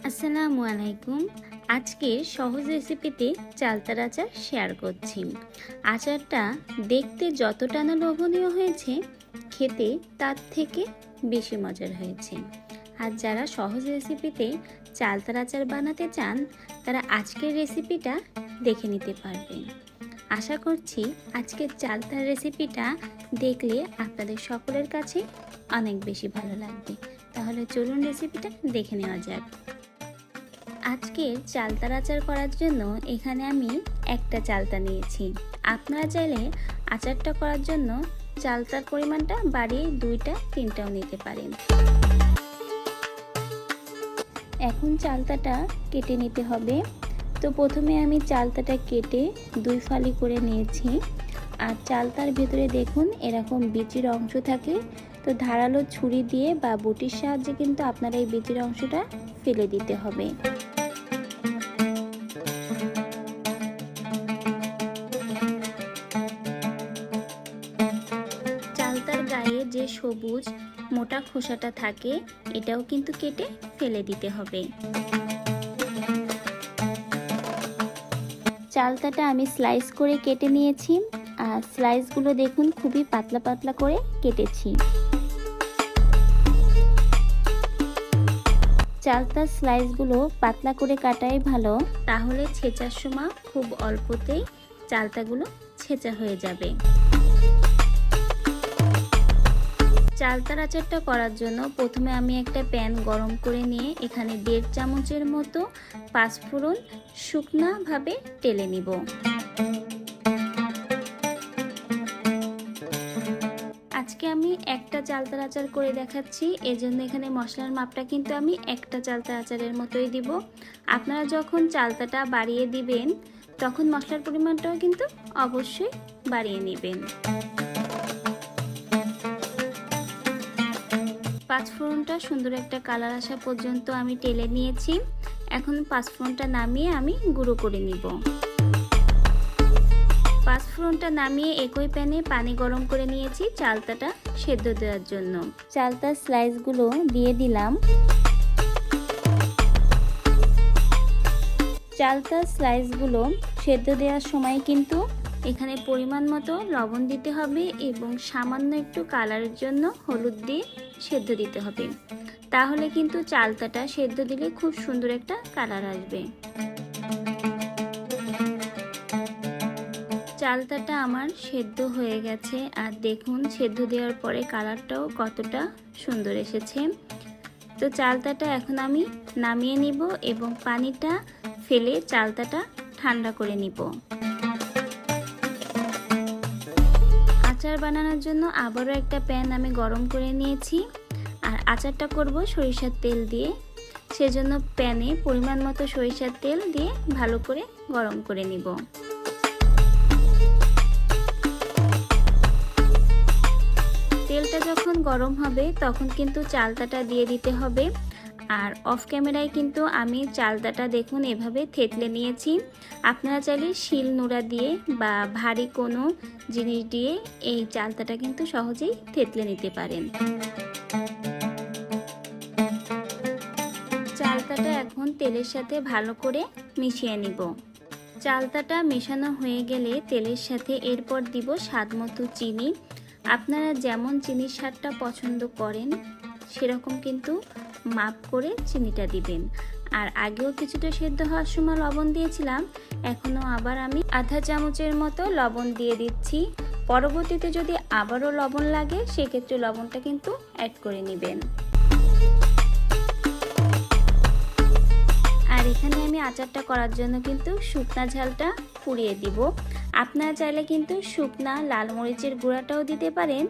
আসসালামু আলাইকুম। আজকে সহজ রেসিপিতে চালতার আচার শেয়ার করছি। আচারটা দেখতে যতটা না লোভনীয় হয়েছে, খেতে তার থেকে বেশি মজার হয়েছে। আর যারা সহজ রেসিপিতে চালতার আচার বানাতে চান, তারা আজকের রেসিপিটা দেখে নিতে পারবেন। আশা করছি আজকের চালতার রেসিপিটা দেখলে আপনাদের সকলের কাছে অনেক বেশি ভালো লাগবে। তাহলে চলুন রেসিপিটা দেখে নেওয়া যাক। আজকের চালতার আচার করার জন্য এখানে আমি একটা চালতা নিয়েছি। আপনারা চাইলে আচারটা করার জন্য চালতার পরিমাণটা বাড়িয়ে 2-3টাও নিতে পারেন। এখন চালতাটা কেটে নিতে হবে। তো প্রথমে আমি চালতাটা কেটে 2 ফালি করে নিয়েছি। আর চালতার ভেতরে দেখুন এরকম বিচির অংশ থাকে। তো ধারালো ছুরি দিয়ে বা বটির সাহায্যে কিন্তু আপনারা এই বিচির অংশটা ফেলে দিতে হবে। চালতার গায়ে যে সবুজ মোটা খোসাটা থাকে, এটাও কিন্তু কেটে ফেলে দিতে হবে। চালতাটা আমি স্লাইস করে কেটে নিয়েছি। আর স্লাইসগুলো দেখুন খুবই পাতলা পাতলা করে কেটেছি। চালতার স্লাইসগুলো পাতলা করে কাটাই ভালো, তাহলে ছেঁচার সময় খুব অল্পতেই চালতাগুলো ছেঁচা হয়ে যাবে। চালতার আচারটা করার জন্য প্রথমে আমি একটা প্যান গরম করে নিয়ে এখানে 1.5 চামচের মতো পাঁচফোড়ন শুকনাভাবে টেলে নিব। আজকে আমি একটা চালতার আচার করে দেখাচ্ছি, এজন্য এখানে মশলার মাপটা কিন্তু আমি একটা চালতার আচারের মতোই দিব। আপনারা যখন চালতাটা বাড়িয়ে দিবেন তখন মশলার পরিমাণটাও কিন্তু অবশ্যই বাড়িয়ে নেবেন। পাঁচফোড়নটা সুন্দর একটা কালার আসা পর্যন্ত আমি টেলে নিয়েছি। এখন পাঁচফোড়নটা নামিয়ে আমি গুঁড়ো করে নিব। পাঁচফোড়নটা নামিয়ে একই প্যানে পানি গরম করে নিয়েছি চালতাটা সেদ্ধ দেওয়ার জন্য। চালতার স্লাইসগুলো দিয়ে দিলাম। চালতার স্লাইসগুলো সেদ্ধ দেওয়ার সময় কিন্তু এখানে পরিমাণ মতো লবণ দিতে হবে এবং সামান্য একটু কালারের জন্য হলুদ দিয়ে সেদ্ধ দিতে হবে। তাহলে কিন্তু চালতাটা সেদ্ধ দিলে খুব সুন্দর একটা কালার আসবে। চালতাটা আমার সেদ্ধ হয়ে গেছে। আর দেখুন সেদ্ধ দেওয়ার পরে কালারটাও কতটা সুন্দর এসেছে। তো চালতাটা এখন আমি নামিয়ে নিব এবং পানিটা ফেলে চালতাটা ঠান্ডা করে নিব। আচার বানানোর জন্য আবারও একটা প্যান আমি গরম করে নিয়েছি। আর আচারটা করব সরিষার তেল দিয়ে, সেজন্য প্যানে পরিমাণ মতো সরিষার তেল দিয়ে ভালো করে গরম করে নিব। তেলটা যখন গরম হবে তখন কিন্তু চালতাটা দিয়ে দিতে হবে। আর অফ ক্যামেরায় কিন্তু আমি চালতাটা দেখুন এভাবে থেতলে নিয়েছি। আপনারা চাইলে শিল নোড়া দিয়ে বা ভারী কোনো জিনিস দিয়ে এই চালতাটা কিন্তু সহজেই থেতলে নিতে পারেন। চালতাটা এখন তেলের সাথে ভালো করে মিশিয়ে নিব। চালতাটা মেশানো হয়ে গেলে তেলের সাথে এরপর দিব স্বাদমতো চিনি। আপনারা যেমন চিনির স্বাদটা পছন্দ করেন সেরকম কিন্তু মাপ করে চিনিটা দিবেন। আর আগেও কিছুটা সেদ্ধ হওয়ার সময় লবণ দিয়েছিলাম, এখনও আবার আমি আধা চামচের মতো লবণ দিয়ে দিচ্ছি। পরবর্তীতে যদি আবারও লবণ লাগে সেক্ষেত্রে লবণটা কিন্তু অ্যাড করে নেবেন। আর এখানে আমি আচারটা করার জন্য কিন্তু শুকনা ঝালটা পুড়িয়ে দিব। আপনারা চাইলে কিন্তু শুকনা লাল মরিচের গুঁড়াটাও দিতে পারেন,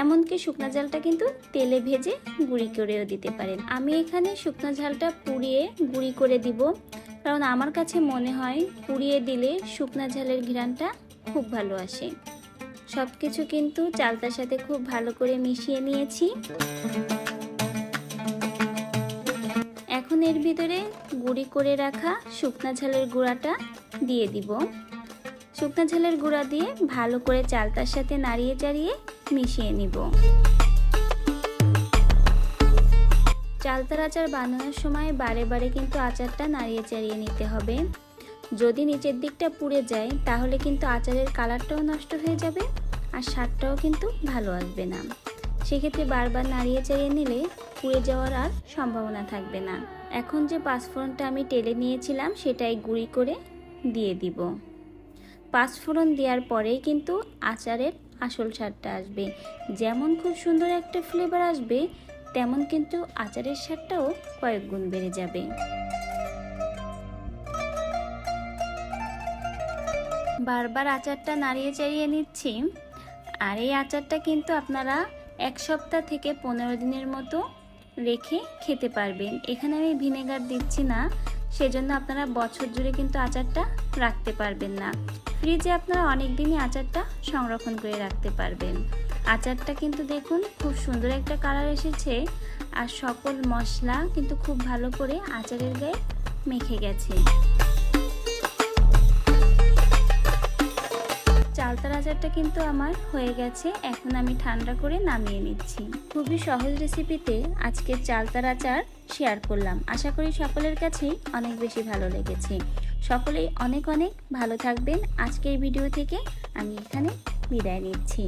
এমনকি শুকনা ঝালটা কিন্তু তেলে ভেজে গুঁড়ি করেও দিতে পারেন। আমি এখানে শুকনা ঝালটা পুড়িয়ে গুঁড়ি করে দিব, কারণ আমার কাছে মনে হয় পুড়িয়ে দিলে শুকনা ঝালের ঘ্রাণটা খুব ভালো আসে। সব কিছু কিন্তু চালতার সাথে খুব ভালো করে মিশিয়ে নিয়েছি। এখন এর ভিতরে গুঁড়ি করে রাখা শুকনা ঝালের গুঁড়াটা দিয়ে দিব। শুকনা ঝালের গুঁড়া দিয়ে ভালো করে চালতার সাথে নাড়িয়ে চাড়িয়ে মিশিয়ে নিব। চালতার আচার বানানোর সময় বারে বারে কিন্তু আচারটা নাড়িয়ে চাড়িয়ে নিতে হবে। যদি নিচের দিকটা পুড়ে যায় তাহলে কিন্তু আচারের কালারটাও নষ্ট হয়ে যাবে আর স্বাদটাও কিন্তু ভালো আসবে না। সেক্ষেত্রে বারবার নাড়িয়ে চাড়িয়ে নিলে পুড়ে যাওয়ার আর সম্ভাবনা থাকবে না। এখন যে পাঁচফোড়নটা আমি টেলে নিয়েছিলাম সেটাই গুঁড়ি করে দিয়ে দিব। পাঁচফোড়ন দেওয়ার পরেই কিন্তু আচারের আসল স্বাদটা আসবে। যেমন খুব সুন্দর একটা ফ্লেভার আসবে, তেমন কিন্তু আচারের স্বাদটাও কয়েক গুণ বেড়ে যাবে। বারবার আচারটা নাড়িয়ে চাড়িয়ে নিচ্ছি। আর এই আচারটা কিন্তু আপনারা 1 সপ্তাহ থেকে 15 দিনের মতো রেখে খেতে পারবেন। এখানে আমি ভিনেগার দিচ্ছি না, সেজন্য আপনারা বছর জুড়ে কিন্তু আচারটা রাখতে পারবেন না। ফ্রিজে আপনারা অনেক দিনই আচারটা সংরক্ষণ করে রাখতে পারবেন। আচারটা কিন্তু দেখুন খুব সুন্দর একটা কালার এসেছে আর সকল মশলা কিন্তু খুব ভালো করে আচারের গায়ে মেখে গেছে। চালতার আচারটা কিন্তু আমার হয়ে গেছে। এখন আমি ঠান্ডা করে নামিয়ে নিচ্ছি। খুবই সহজ রেসিপিতে আজকে চালতার আচার শেয়ার করলাম। আশা করি সকলের কাছেই অনেক বেশি ভালো লেগেছে। সকলেই অনেক অনেক ভালো থাকবেন। আজকের ভিডিও থেকে আমি এখানে বিদায় নিচ্ছি।